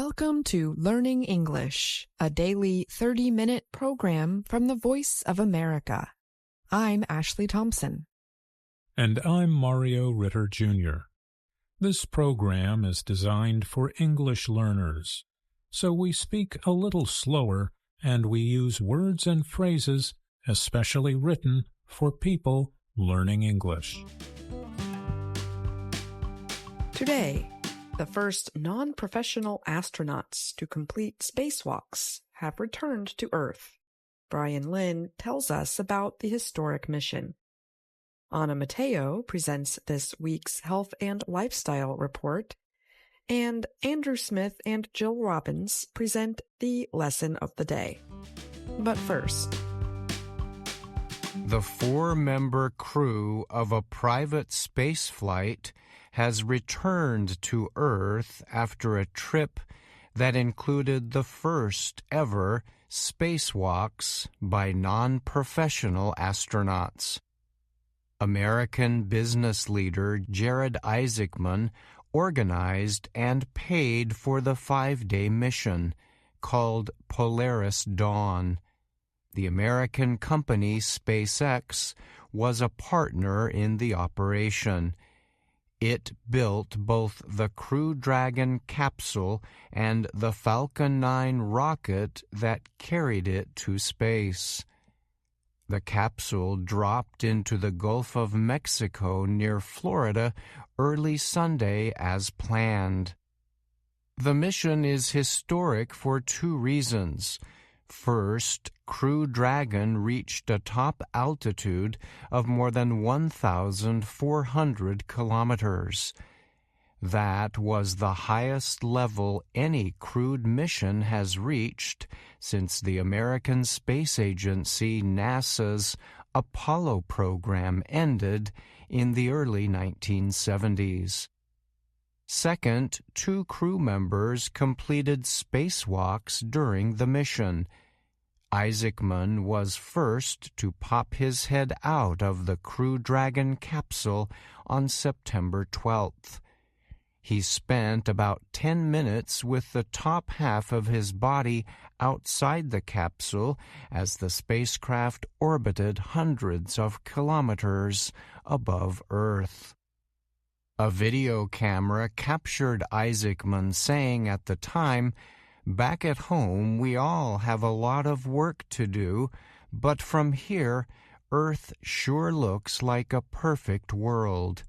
Welcome to Learning English, a daily 30-minute program from the Voice of America. I'm Ashley Thompson. And I'm Mario Ritter, Jr. This program is designed for English learners, so we speak a little slower and we use words and phrases especially written for people learning English. Today, the first non-professional astronauts to complete spacewalks have returned to Earth. Brian Lynn tells us about the historic mission. Anna Mateo presents this week's Health and Lifestyle Report, and Andrew Smith and Jill Robbins present the Lesson of the Day. But first, the 4-member crew of a private space flight has returned to Earth after a trip that included the first ever spacewalks by non-professional astronauts. American business leader Jared Isaacman organized and paid for the 5-day mission, called Polaris Dawn. The American company SpaceX was a partner in the operation. It built both the Crew Dragon capsule and the Falcon 9 rocket that carried it to space. The capsule dropped into the Gulf of Mexico near Florida early Sunday as planned. The mission is historic for 2 reasons. First, Crew Dragon reached a top altitude of more than 1,400 kilometers. That was the highest level any crewed mission has reached since the American Space Agency NASA's Apollo program ended in the early 1970s. Second, 2 crew members completed spacewalks during the mission. Isaacman was first to pop his head out of the Crew Dragon capsule on September 12th. He spent about 10 minutes with the top half of his body outside the capsule as the spacecraft orbited hundreds of kilometers above Earth. A video camera captured Isaacman saying at the time, "Back at home, we all have a lot of work to do, but from here, Earth sure looks like a perfect world."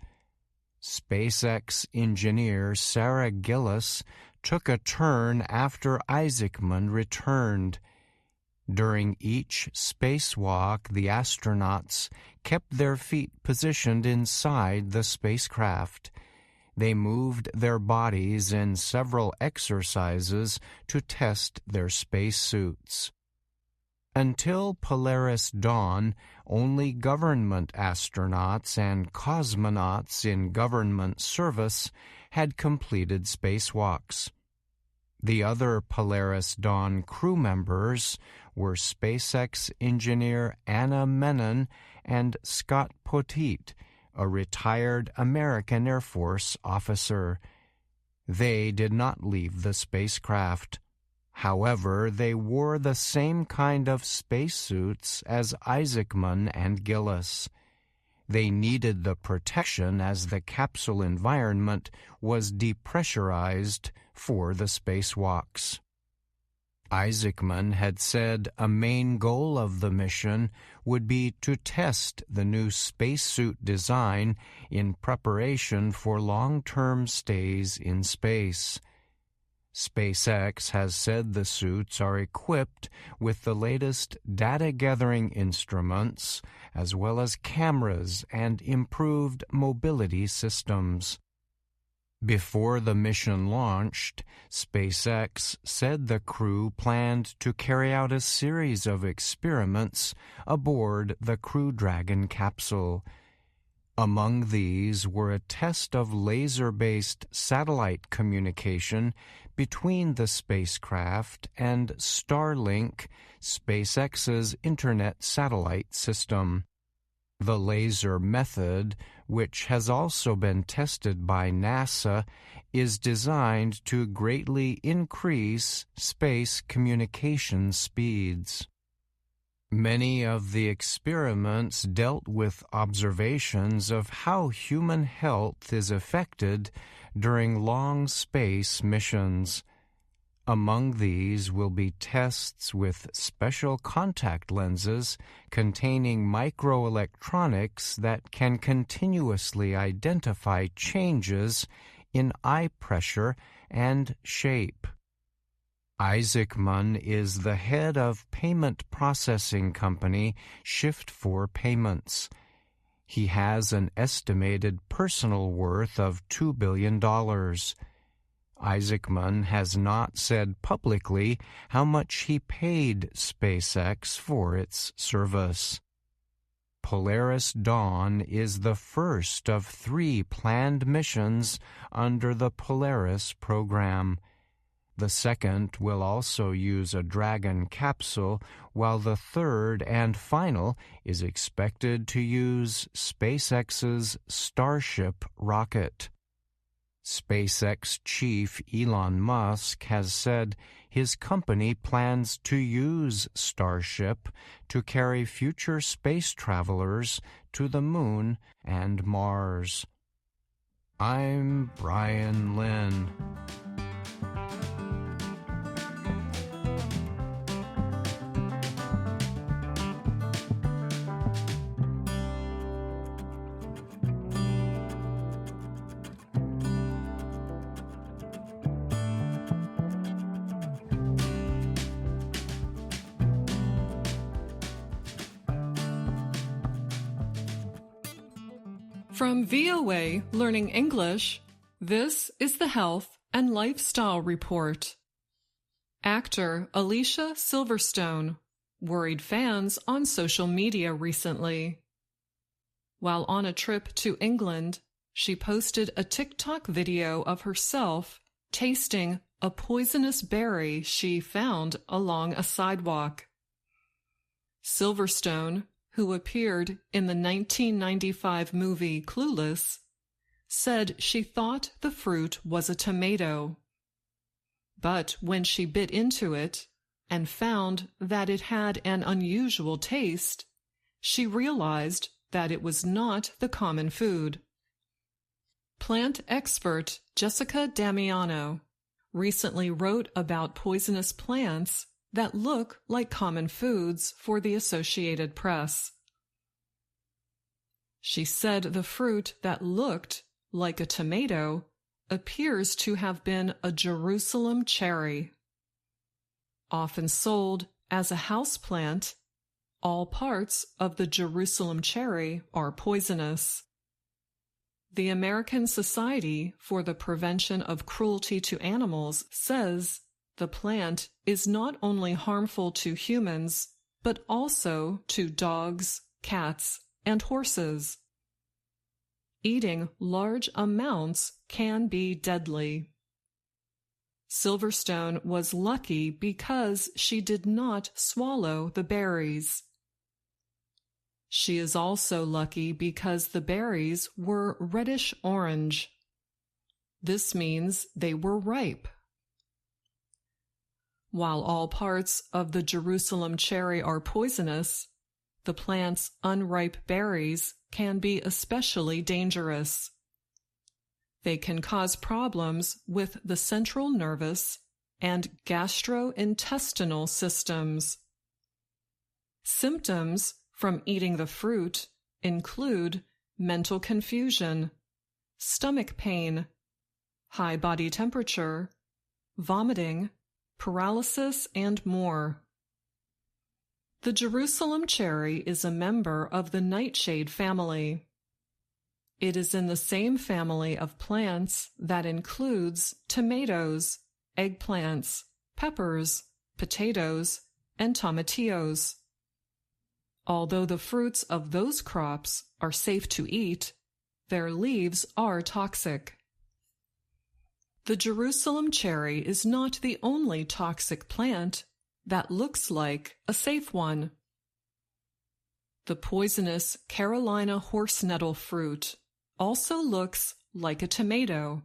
SpaceX engineer Sarah Gillis took a turn after Isaacman returned. During each spacewalk, the astronauts kept their feet positioned inside the spacecraft. They moved their bodies in several exercises to test their spacesuits. Until Polaris Dawn, only government astronauts and cosmonauts in government service had completed spacewalks. The other Polaris Dawn crew members were SpaceX engineer Anna Menon and Scott Poteet, a retired American Air Force officer. They did not leave the spacecraft. However, they wore the same kind of spacesuits as Isaacman and Gillis. They needed the protection as the capsule environment was depressurized for the spacewalks. Isaacman had said a main goal of the mission would be to test the new spacesuit design in preparation for long-term stays in space. SpaceX has said the suits are equipped with the latest data-gathering instruments, as well as cameras and improved mobility systems. Before the mission launched, SpaceX said the crew planned to carry out a series of experiments aboard the Crew Dragon capsule. Among these were a test of laser-based satellite communication between the spacecraft and Starlink, SpaceX's internet satellite system. The laser method, which has also been tested by NASA, is designed to greatly increase space communication speeds. Many of the experiments dealt with observations of how human health is affected during long space missions. Among these will be tests with special contact lenses containing microelectronics that can continuously identify changes in eye pressure and shape. Isaac Munn is the head of payment processing company Shift4 Payments. He has an estimated personal worth of $2 billion. Isaac Munn has not said publicly how much he paid SpaceX for its service. Polaris Dawn is the first of 3 planned missions under the Polaris program. The second will also use a Dragon capsule, while the third and final is expected to use SpaceX's Starship rocket. SpaceX chief Elon Musk has said his company plans to use Starship to carry future space travelers to the Moon and Mars. I'm Brian Lynn. From VOA Learning English, this is the Health and Lifestyle Report. Actor Alicia Silverstone worried fans on social media recently. While on a trip to England, she posted a TikTok video of herself tasting a poisonous berry she found along a sidewalk. Silverstone, who appeared in the 1995 movie Clueless, said she thought the fruit was a tomato. But when she bit into it and found that it had an unusual taste, she realized that it was not the common food. Plant expert Jessica Damiano recently wrote about poisonous plants that look like common foods for the Associated Press. She said the fruit that looked like a tomato appears to have been a Jerusalem cherry. Often sold as a houseplant, all parts of the Jerusalem cherry are poisonous. The American Society for the Prevention of Cruelty to Animals says the plant is not only harmful to humans, but also to dogs, cats, and horses. Eating large amounts can be deadly. Silverstone was lucky because she did not swallow the berries. She is also lucky because the berries were reddish-orange. This means they were ripe. While all parts of the Jerusalem cherry are poisonous, the plant's unripe berries can be especially dangerous. They can cause problems with the central nervous and gastrointestinal systems. Symptoms from eating the fruit include mental confusion, stomach pain, high body temperature, vomiting, paralysis, and more. The Jerusalem cherry is a member of the nightshade family. It is in the same family of plants that includes tomatoes, eggplants, peppers, potatoes, and tomatillos. Although the fruits of those crops are safe to eat, their leaves are toxic. The Jerusalem cherry is not the only toxic plant that looks like a safe one. The poisonous Carolina horse nettle fruit also looks like a tomato.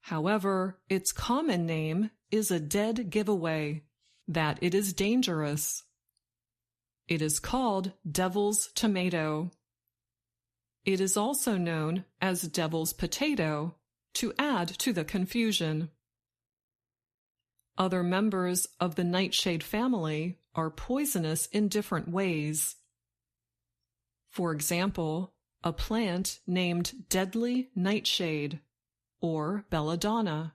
However, its common name is a dead giveaway that it is dangerous. It is called devil's tomato. It is also known as devil's potato to add to the confusion. Other members of the nightshade family are poisonous in different ways. For example, a plant named deadly nightshade, or belladonna,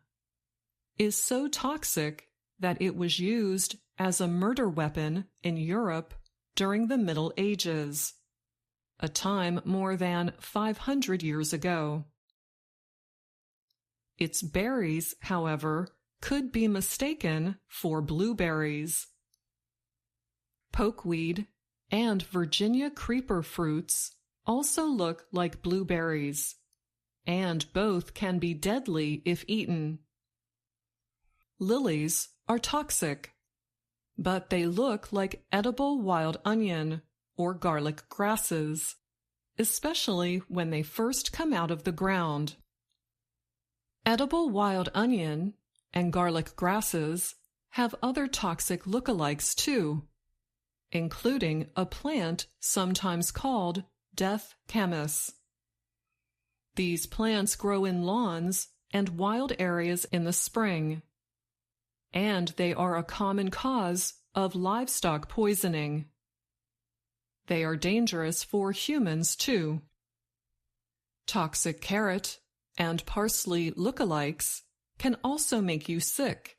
is so toxic that it was used as a murder weapon in Europe during the Middle Ages, a time more than 500 years ago. Its berries, however, could be mistaken for blueberries. Pokeweed and Virginia creeper fruits also look like blueberries, and both can be deadly if eaten. Lilies are toxic, but they look like edible wild onion or garlic grasses, especially when they first come out of the ground. Edible wild onion and garlic grasses have other toxic lookalikes too, including a plant sometimes called death camas. These plants grow in lawns and wild areas in the spring, and they are a common cause of livestock poisoning. They are dangerous for humans too. Toxic carrot and parsley lookalikes can also make you sick.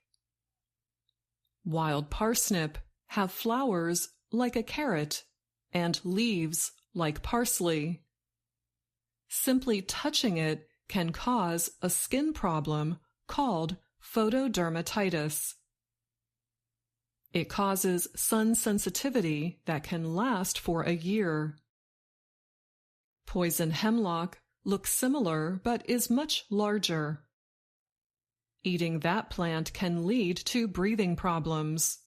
Wild parsnip have flowers like a carrot and leaves like parsley. Simply touching it can cause a skin problem called photodermatitis. It causes sun sensitivity that can last for a year. Poison hemlock looks similar but is much larger. Eating that plant can lead to breathing problems.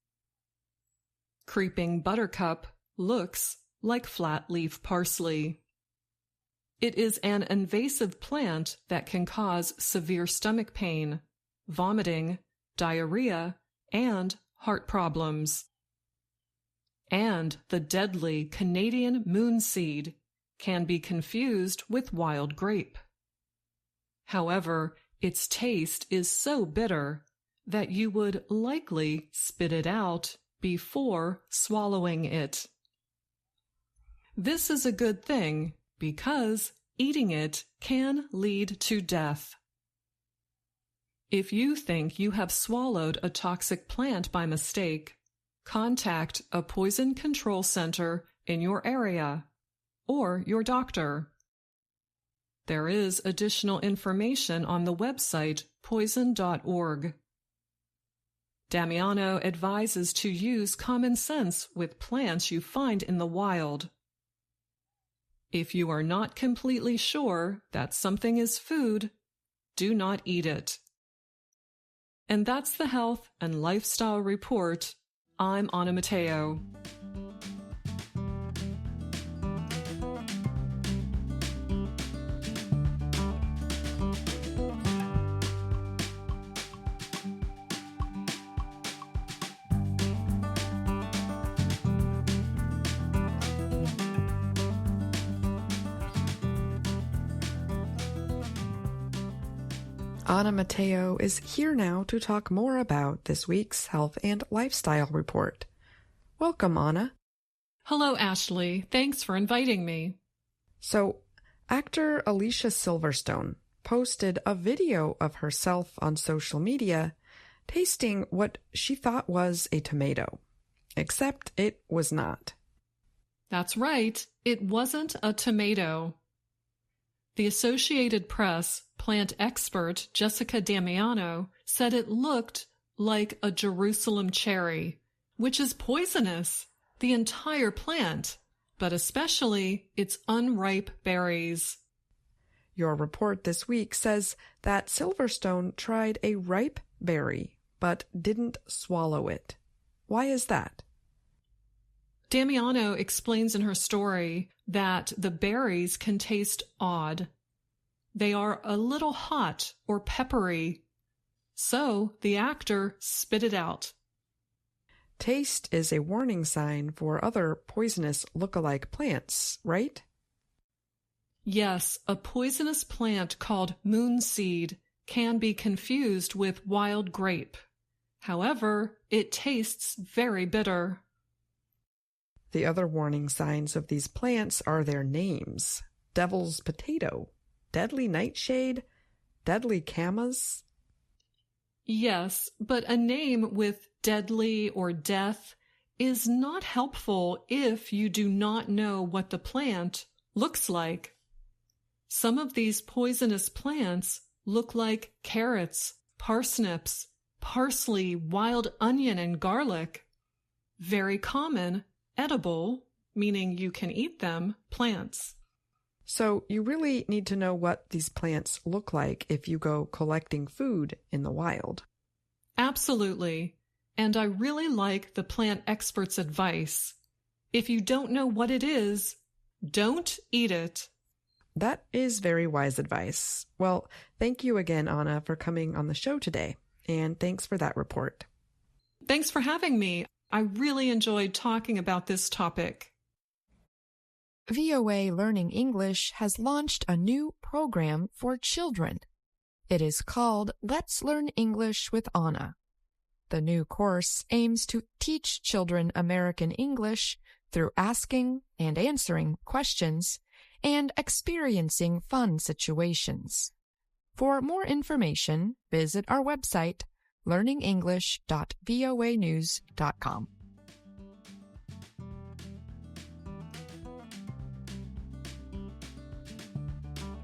Creeping buttercup looks like flat-leaf parsley. It is an invasive plant that can cause severe stomach pain, vomiting, diarrhea, and heart problems. And the deadly Canadian moonseed can be confused with wild grape. However, its taste is so bitter that you would likely spit it out before swallowing it. This is a good thing because eating it can lead to death. If you think you have swallowed a toxic plant by mistake, contact a poison control center in your area or your doctor. There is additional information on the website poison.org. Damiano advises to use common sense with plants you find in the wild. If you are not completely sure that something is food, do not eat it. And that's the Health and Lifestyle Report. I'm Anna Matteo. Anna Matteo is here now to talk more about this week's Health and Lifestyle Report. Welcome, Anna. Hello, Ashley. Thanks for inviting me. So, actor Alicia Silverstone posted a video of herself on social media tasting what she thought was a tomato, except it was not. That's right. It wasn't a tomato. The Associated Press plant expert Jessica Damiano said it looked like a Jerusalem cherry, which is poisonous, the entire plant, but especially its unripe berries. Your report this week says that Silverstone tried a ripe berry, but didn't swallow it. Why is that? Damiano explains in her story that the berries can taste odd. They are a little hot or peppery. So the actor spit it out. Taste is a warning sign for other poisonous look-alike plants, right? Yes, a poisonous plant called moonseed can be confused with wild grape. However, it tastes very bitter. The other warning signs of these plants are their names: devil's potato, deadly nightshade, deadly camas. Yes, but a name with deadly or death is not helpful if you do not know what the plant looks like. Some of these poisonous plants look like carrots, parsnips, parsley, wild onion, and garlic. Very common, edible, meaning you can eat them, plants. So you really need to know what these plants look like if you go collecting food in the wild. Absolutely. And I really like the plant expert's advice. If you don't know what it is, don't eat it. That is very wise advice. Well, thank you again, Anna, for coming on the show today. And thanks for that report. Thanks for having me. I really enjoyed talking about this topic. VOA Learning English has launched a new program for children. It is called Let's Learn English with Anna. The new course aims to teach children American English through asking and answering questions and experiencing fun situations. For more information, visit our website, learningenglish.voanews.com.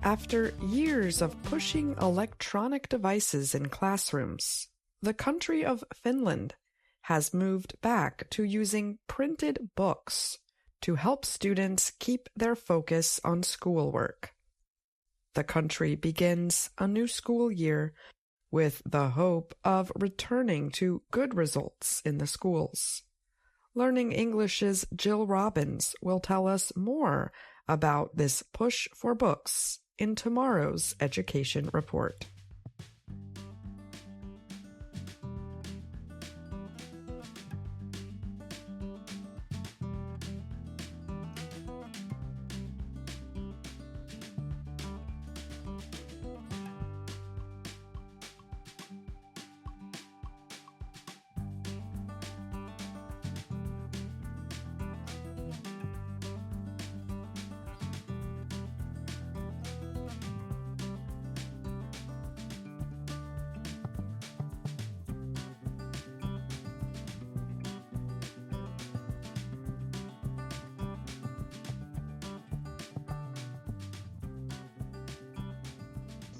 After years of pushing electronic devices in classrooms, the country of Finland has moved back to using printed books to help students keep their focus on schoolwork. The country begins a new school year with the hope of returning to good results in the schools. Learning English's Jill Robbins will tell us more about this push for books in tomorrow's Education Report.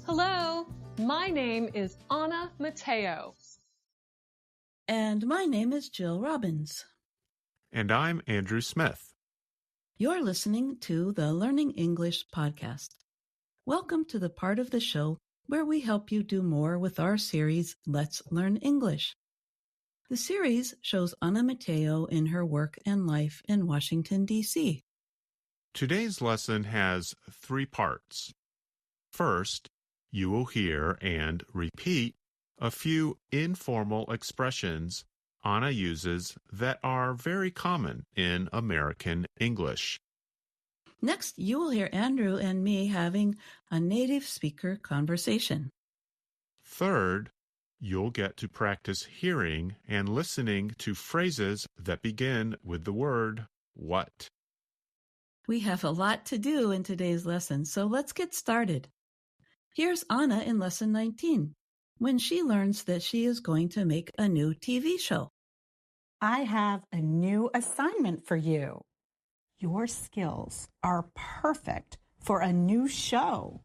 Hello, my name is Anna Mateo. And my name is Jill Robbins. And I'm Andrew Smith. You're listening to the Learning English podcast. Welcome to the part of the show where we help you do more with our series, Let's Learn English. The series shows Anna Mateo in her work and life in Washington, D.C. Today's lesson has 3 parts. First, you will hear and repeat a few informal expressions Anna uses that are very common in American English. Next, you will hear Andrew and me having a native speaker conversation. Third, you'll get to practice hearing and listening to phrases that begin with the word what. We have a lot to do in today's lesson, so let's get started. Here's Anna in Lesson 19, when she learns that she is going to make a new TV show. I have a new assignment for you. Your skills are perfect for a new show.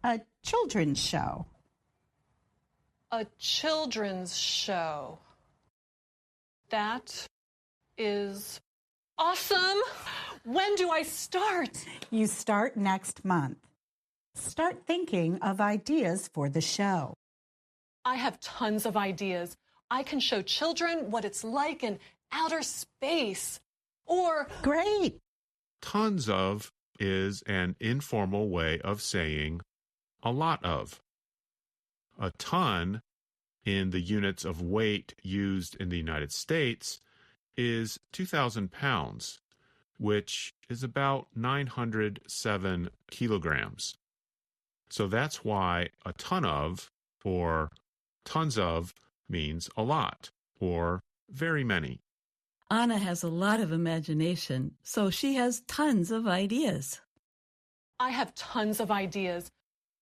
A children's show. A children's show. That is awesome. When do I start? You start next month. Start thinking of ideas for the show. I have tons of ideas. I can show children what it's like in outer space. Or Great! Tons of is an informal way of saying a lot of. A ton, in the units of weight used in the United States, is 2,000 pounds, which is about 907 kilograms. So that's why a ton of, or tons of, means a lot, or very many. Anna has a lot of imagination, so she has tons of ideas. I have tons of ideas.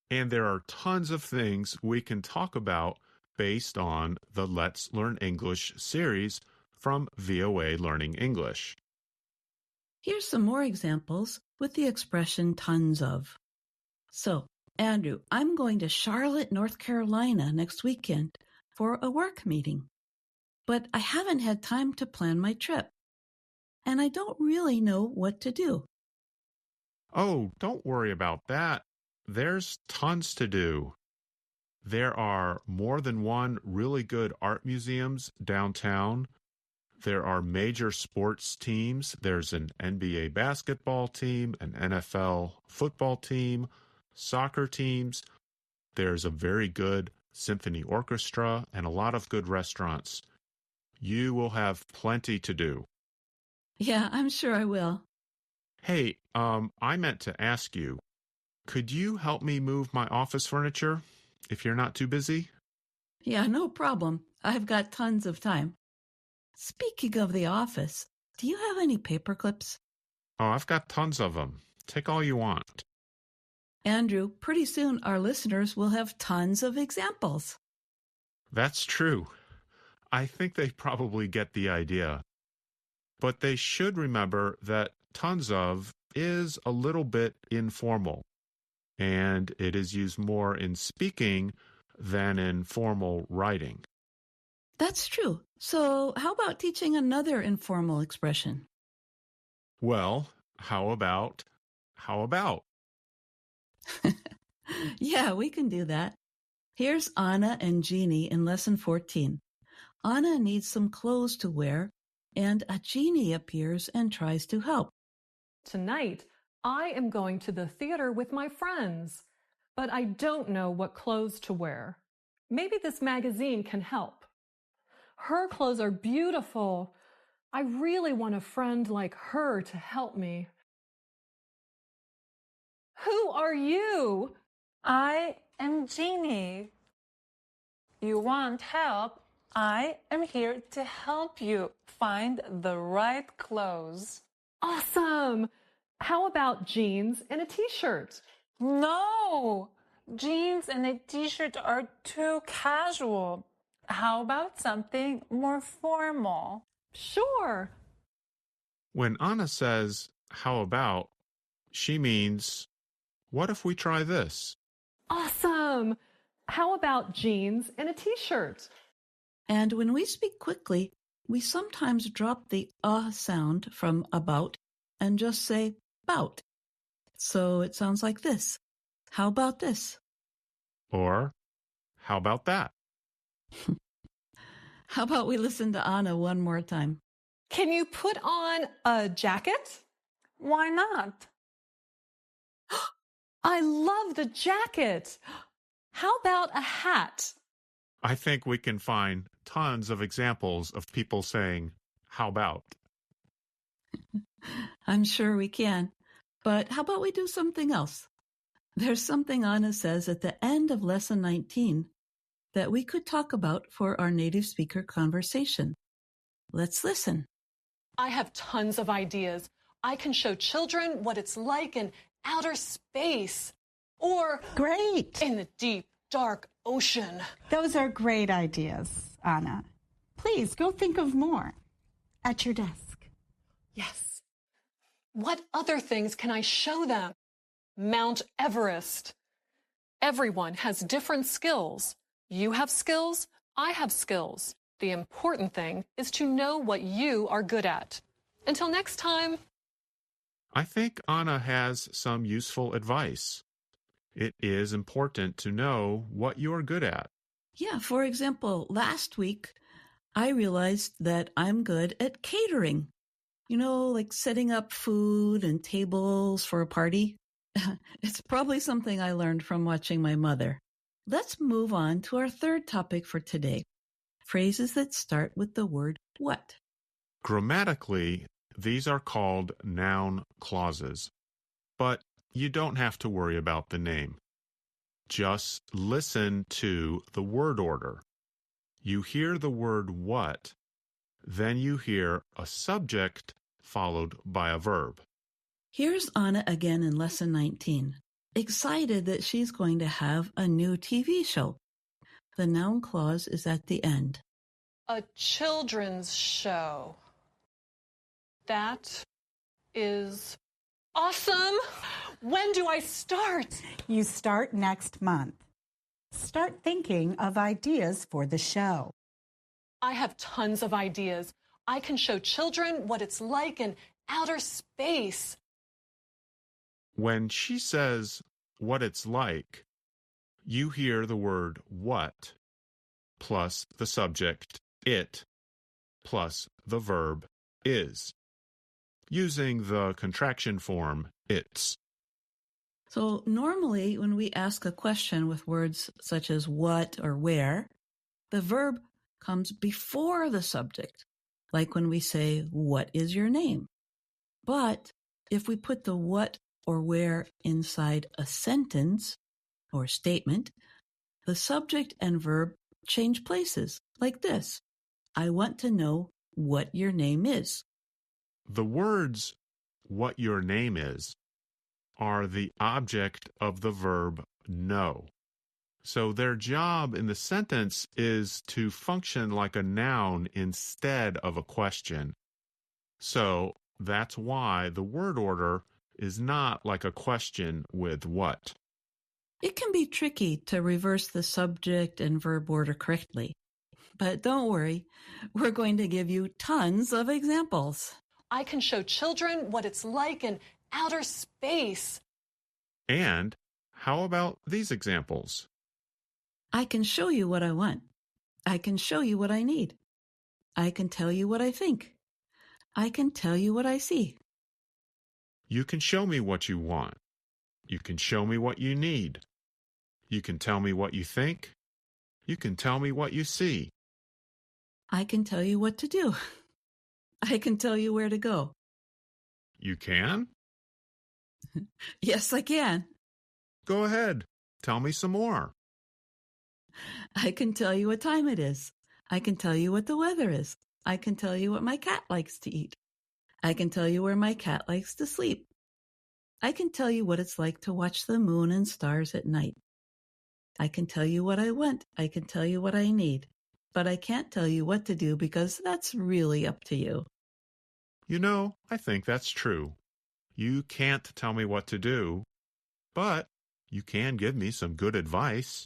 And there are tons of things we can talk about based on the Let's Learn English series from VOA Learning English. Here's some more examples with the expression tons of. So, Andrew, I'm going to Charlotte, North Carolina next weekend for a work meeting. But I haven't had time to plan my trip. And I don't really know what to do. Oh, don't worry about that. There's tons to do. There are more than one really good art museums downtown. There are major sports teams. There's an NBA basketball team, an NFL football team, soccer teams. There's a very good symphony orchestra and a lot of good restaurants. You will have plenty to do. Yeah, I'm sure I will. Hey, I meant to ask you, could you help me move my office furniture if you're not too busy? Yeah, no problem. I've got tons of time. Speaking of the office, do you have any paper clips? Oh, I've got tons of them. Take all you want. Andrew, pretty soon our listeners will have tons of examples. That's true. I think they probably get the idea. But they should remember that tons of is a little bit informal, and it is used more in speaking than in formal writing. That's true. So how about teaching another informal expression? Well, how about? Yeah, we can do that. Here's Anna and Jeannie in Lesson 14. Anna needs some clothes to wear, and a genie appears and tries to help. Tonight, I am going to the theater with my friends, but I don't know what clothes to wear. Maybe this magazine can help. Her clothes are beautiful. I really want a friend like her to help me. Who are you? I am Jeannie. You want help? I am here to help you find the right clothes. Awesome! How about jeans and a t-shirt? No! Jeans and a t-shirt are too casual. How about something more formal? Sure. When Anna says, how about, she means, what if we try this? Awesome! How about jeans and a t-shirt? And when we speak quickly, we sometimes drop the sound from about and just say bout. So it sounds like this. How about this? Or, how about that? How about we listen to Anna one more time? Can you put on a jacket? Why not? I love the jacket. How about a hat? I think we can find tons of examples of people saying, how about? I'm sure we can. But how about we do something else? There's something Anna says at the end of Lesson 19 that we could talk about for our native speaker conversation. Let's listen. I have tons of ideas. I can show children what it's like in outer space or Great! in the deep, dark ocean. Those are great ideas, Anna. Please go think of more at your desk. Yes. What other things can I show them? Mount Everest. Everyone has different skills. You have skills, I have skills. The important thing is to know what you are good at. Until next time. I think Anna has some useful advice. It is important to know what you're good at. Yeah, for example, last week, I realized that I'm good at catering. You know, like setting up food and tables for a party? It's probably something I learned from watching my mother. Let's move on to our third topic for today. Phrases that start with the word what. Grammatically, these are called noun clauses, but you don't have to worry about the name. Just listen to the word order. You hear the word what, then you hear a subject followed by a verb. Here's Anna again in Lesson 19, excited that she's going to have a new TV show. The noun clause is at the end. A children's show. That is awesome! When do I start? You start next month. Start thinking of ideas for the show. I have tons of ideas. I can show children what it's like in outer space. When she says what it's like, you hear the word what plus the subject it plus the verb is, using the contraction form it's. So normally when we ask a question with words such as what or where, the verb comes before the subject, like when we say, what is your name? But if we put the what or where inside a sentence or statement, the subject and verb change places, like this. I want to know what your name is. The words what your name is are the object of the verb know. So their job in the sentence is to function like a noun instead of a question. So that's why the word order is not like a question with what. It can be tricky to reverse the subject and verb order correctly. But don't worry, we're going to give you tons of examples. I can show children what it's like in outer space. And how about these examples? I can show you what I want. I can show you what I need. I can tell you what I think. I can tell you what I see. You can show me what you want. You can show me what you need. You can tell me what you think. You can tell me what you see. I can tell you what to do. I can tell you where to go. You can? Yes, I can. Go ahead. Tell me some more. I can tell you what time it is. I can tell you what the weather is. I can tell you what my cat likes to eat. I can tell you where my cat likes to sleep. I can tell you what it's like to watch the moon and stars at night. I can tell you what I want. I can tell you what I need. But I can't tell you what to do because that's really up to you. You know, I think that's true. You can't tell me what to do, but you can give me some good advice.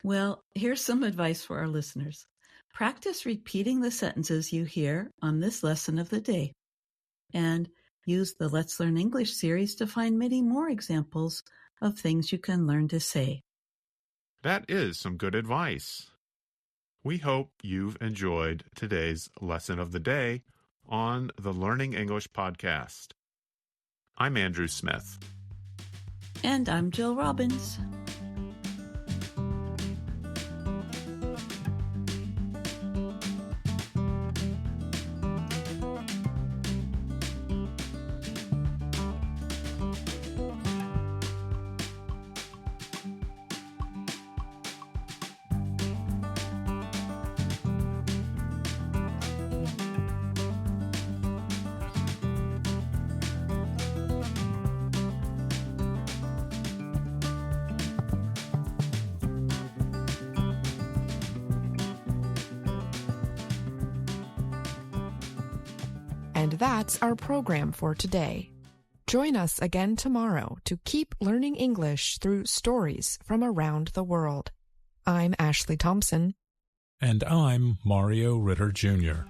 Well, here's some advice for our listeners. Practice repeating the sentences you hear on this lesson of the day. And use the Let's Learn English series to find many more examples of things you can learn to say. That is some good advice. We hope you've enjoyed today's lesson of the day on the Learning English podcast. I'm Andrew Smith. And I'm Jill Robbins. And that's our program for today. Join us again tomorrow to keep learning English through stories from around the world. I'm Ashley Thompson. And I'm Mario Ritter, Jr.